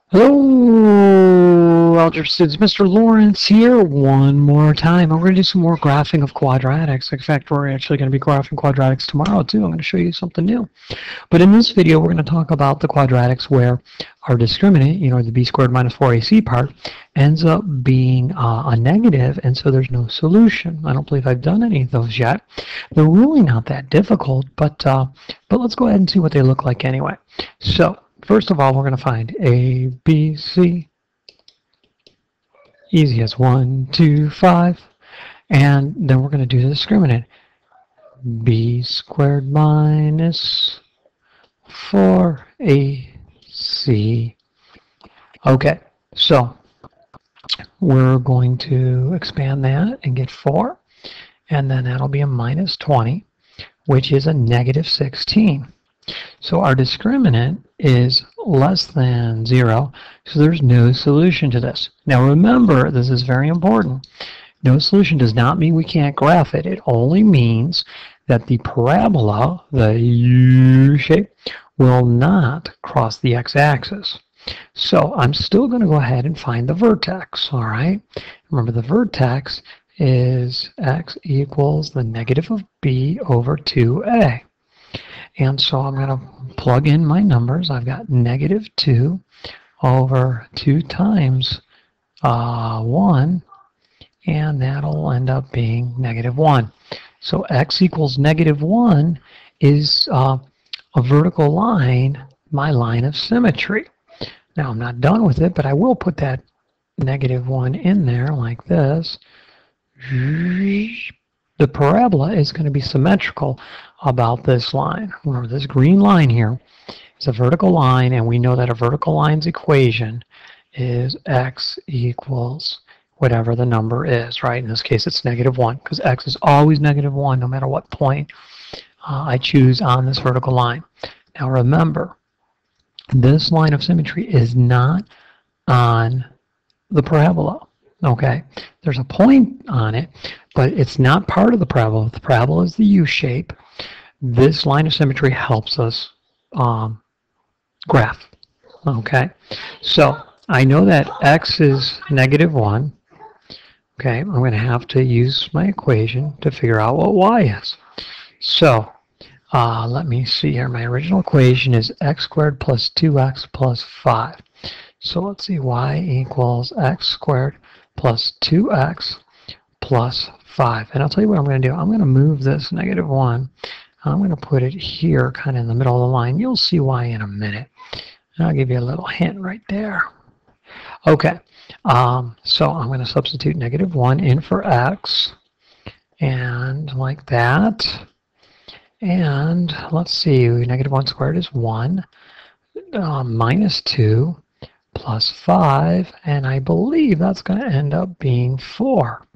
Hello, algebra students. Mr. Lawrence here one more time. We're going to do some more graphing of quadratics. In fact, we're actually going to be graphing quadratics tomorrow too. I'm going to show you something new. But in this video, we're going to talk about the quadratics where our discriminant, the b squared minus 4ac part, ends up being a negative, and so there's no solution. I don't believe I've done any of those yet. They're really not that difficult, but let's go ahead and see what they look like anyway. So first of all, we're going to find A, B, C. Easy as 1, 2, 5. And then we're going to do the discriminant. B squared minus 4AC. Okay, so we're going to expand that and get 4. And then that'll be a minus 20, which is a negative 16. So our discriminant is less than 0, so there's no solution to this. Now remember, this is very important. No solution does not mean we can't graph it. It only means that the parabola, the U shape, will not cross the x-axis. So I'm still going to go ahead and find the vertex, all right? Remember, the vertex is x equals the negative of b over 2a. And so I'm going to plug in my numbers. I've got negative 2 over 2 times 1, and that'll end up being negative 1. So x equals negative 1 is a vertical line, my line of symmetry. Now I'm not done with it, but I will put that negative 1 in there like this. The parabola is going to be symmetrical about this line. Remember, this green line here is a vertical line, and we know that a vertical line's equation is x equals whatever the number is, right? In this case, it's negative 1, because x is always negative 1 no matter what point I choose on this vertical line. Now remember, this line of symmetry is not on the parabola. Okay, there's a point on it, but it's not part of the parabola. The parabola is the U shape. This line of symmetry helps us graph. Okay, so I know that x is negative 1. Okay, I'm going to have to use my equation to figure out what y is. So let me see here. My original equation is x squared plus 2x plus 5. So let's see, y equals x squared plus 2x plus 5. And I'll tell you what I'm going to do. I'm going to move this negative 1. I'm going to put it here kind of in the middle of the line. You'll see why in a minute. And I'll give you a little hint right there. Okay, so I'm going to substitute negative 1 in for x. And like that. And let's see, negative 1 squared is 1. Minus 2. Plus 5, and I believe that's going to end up being 4,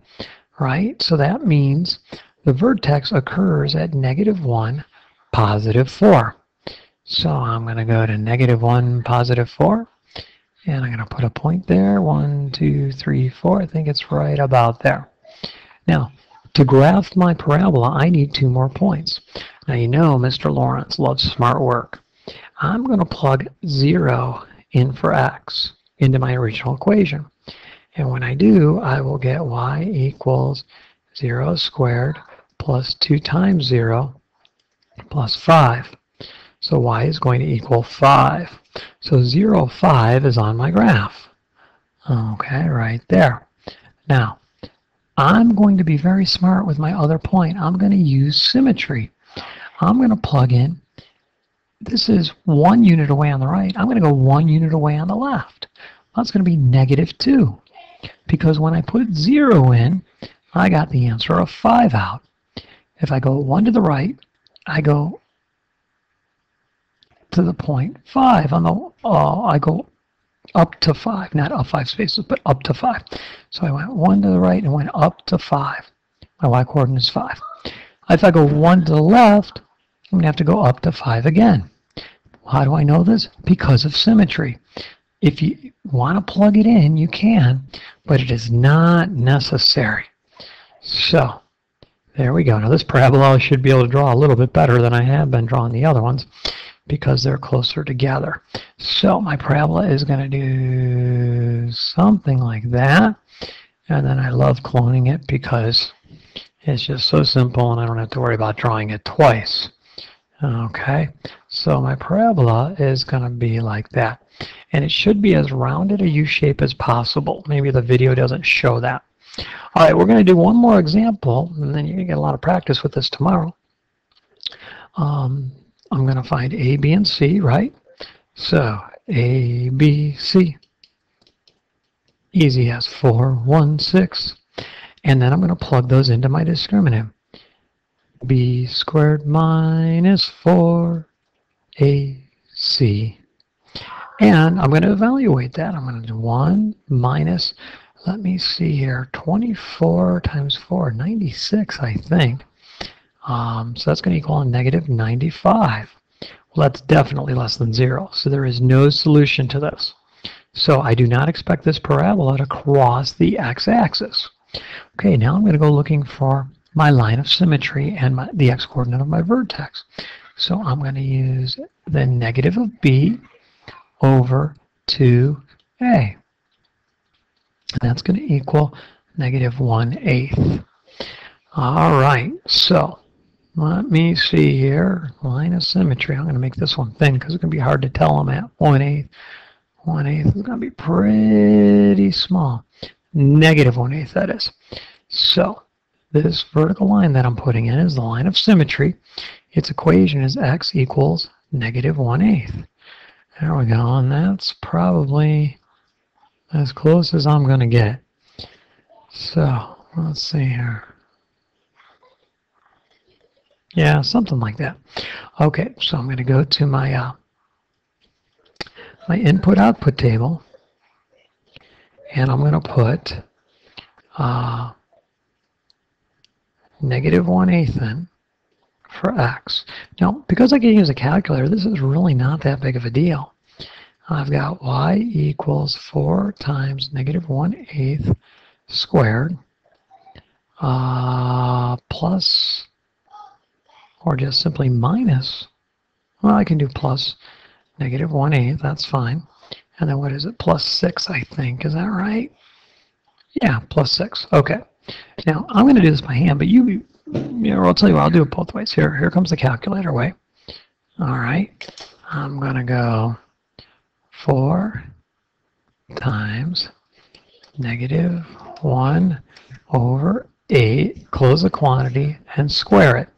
right? So that means the vertex occurs at negative 1, positive 4. So I'm going to go to negative 1, positive 4, and I'm going to put a point there. 1, 2, 3, 4. I think it's right about there. Now, to graph my parabola, I need 2 more points. Now, you know Mr. Lawrence loves smart work. I'm going to plug 0 in for x into my original equation. And when I do, I will get y equals 0 squared plus 2 times 0 plus 5. So y is going to equal 5. So 0, 5 is on my graph. Okay, right there. Now, I'm going to be very smart with my other point. I'm going to use symmetry. I'm going to plug in. This is 1 unit away on the right. I'm going to go 1 unit away on the left. That's going to be negative 2. Because when I put 0 in, I got the answer of 5 out. If I go 1 to the right, I go to the point 5. I go up to 5, not up 5 spaces, but up to 5. So I went 1 to the right and went up to 5. My y-coordinate is 5. If I go 1 to the left, I'm going to have to go up to 5 again. How do I know this? Because of symmetry. If you want to plug it in, you can, but it is not necessary. So there we go. Now this parabola I should be able to draw a little bit better than I have been drawing the other ones. because they're closer together. So my parabola is going to do something like that. And then I love cloning it because it's just so simple and I don't have to worry about drawing it twice. Okay, so my parabola is going to be like that. And it should be as rounded a U-shape as possible. Maybe the video doesn't show that. All right, we're going to do one more example, and then you're going to get a lot of practice with this tomorrow. I'm going to find A, B, and C, right? So A, B, C. Easy as 4, 1, 6. And then I'm going to plug those into my discriminant. B squared minus 4AC. And I'm going to evaluate that. I'm going to do 1 minus, let me see here, 24 times 4, 96, I think. So that's going to equal a negative 95. Well, that's definitely less than 0. So there is no solution to this. So I do not expect this parabola to cross the x-axis. Okay, now I'm going to go looking for my line of symmetry and the x-coordinate of my vertex. So I'm going to use the negative of b over 2a. And that's going to equal negative 1/8. All right, so let me see here. Line of symmetry. I'm going to make this one thin because it's going to be hard to tell them at 1/8. 1/8 is going to be pretty small. Negative 1/8, that is. So this vertical line that I'm putting in is the line of symmetry. Its equation is x equals negative 1/8. There we go, and that's probably as close as I'm going to get. So let's see here. Yeah, something like that. Okay, so I'm going to go to my my input-output table, and I'm going to put negative 1/8 in for x. Now, because I can use a calculator, this is really not that big of a deal. I've got y equals 4 times negative 1/8 squared plus, or just simply minus, well, I can do plus negative 1/8, that's fine. And then what is it? Plus 6, I think. Is that right? Yeah, plus 6. Okay. Now, I'm going to do this by hand, but I'll tell you what, I'll do it both ways. Here comes the calculator way. All right. I'm going to go 4 times negative 1/8, close the quantity, and square it.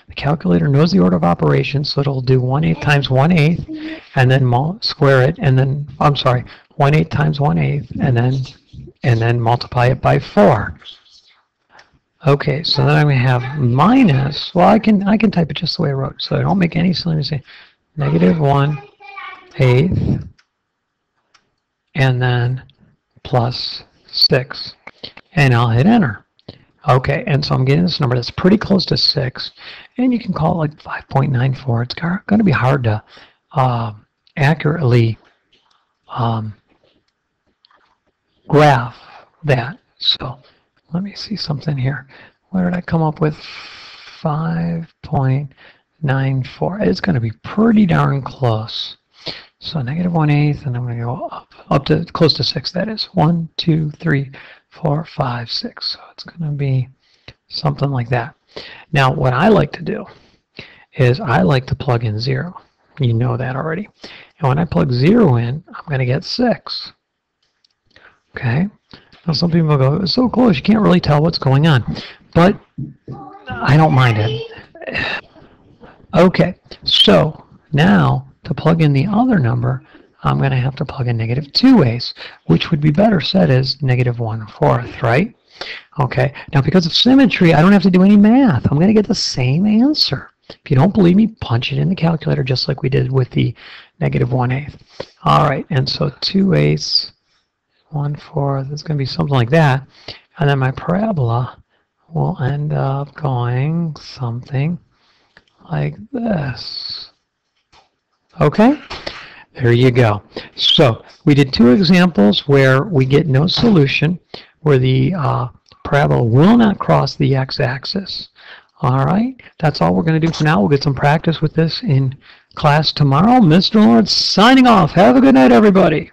The calculator knows the order of operations, so it'll do 1/8 times 1/8, and then square it, and then, I'm sorry, 1/8 times 1/8, and then multiply it by 4. Okay, so then I'm going to have minus, well, I can type it just the way I wrote it, so I don't make any silly mistake. Negative 1/8, and then plus 6, and I'll hit enter. Okay, and so I'm getting this number that's pretty close to 6, and you can call it like 5.94. It's going to be hard to accurately graph that. So let me see something here. What did I come up with? 5.94. It's going to be pretty darn close. So negative 1/8, and I'm going to go up to close to 6. That is 1, 2, 3, 4, 5, 6. So it's going to be something like that. Now, what I like to do is I like to plug in 0. You know that already. And when I plug 0 in, I'm going to get 6. Okay. Now, some people go, it's so close, you can't really tell what's going on. But I don't mind it. Okay. So now, to plug in the other number, I'm going to have to plug in negative 2/8, which would be better said as negative 1/4, right? Okay, now because of symmetry, I don't have to do any math. I'm going to get the same answer. If you don't believe me, punch it in the calculator just like we did with the negative 1/8. All right, and so 2/8, 1/4, it's going to be something like that. And then my parabola will end up going something like this. Okay? There you go. So we did 2 examples where we get no solution, where the parabola will not cross the x-axis. All right, that's all we're going to do for now. We'll get some practice with this in class tomorrow. Mr. Lawrence signing off. Have a good night, everybody.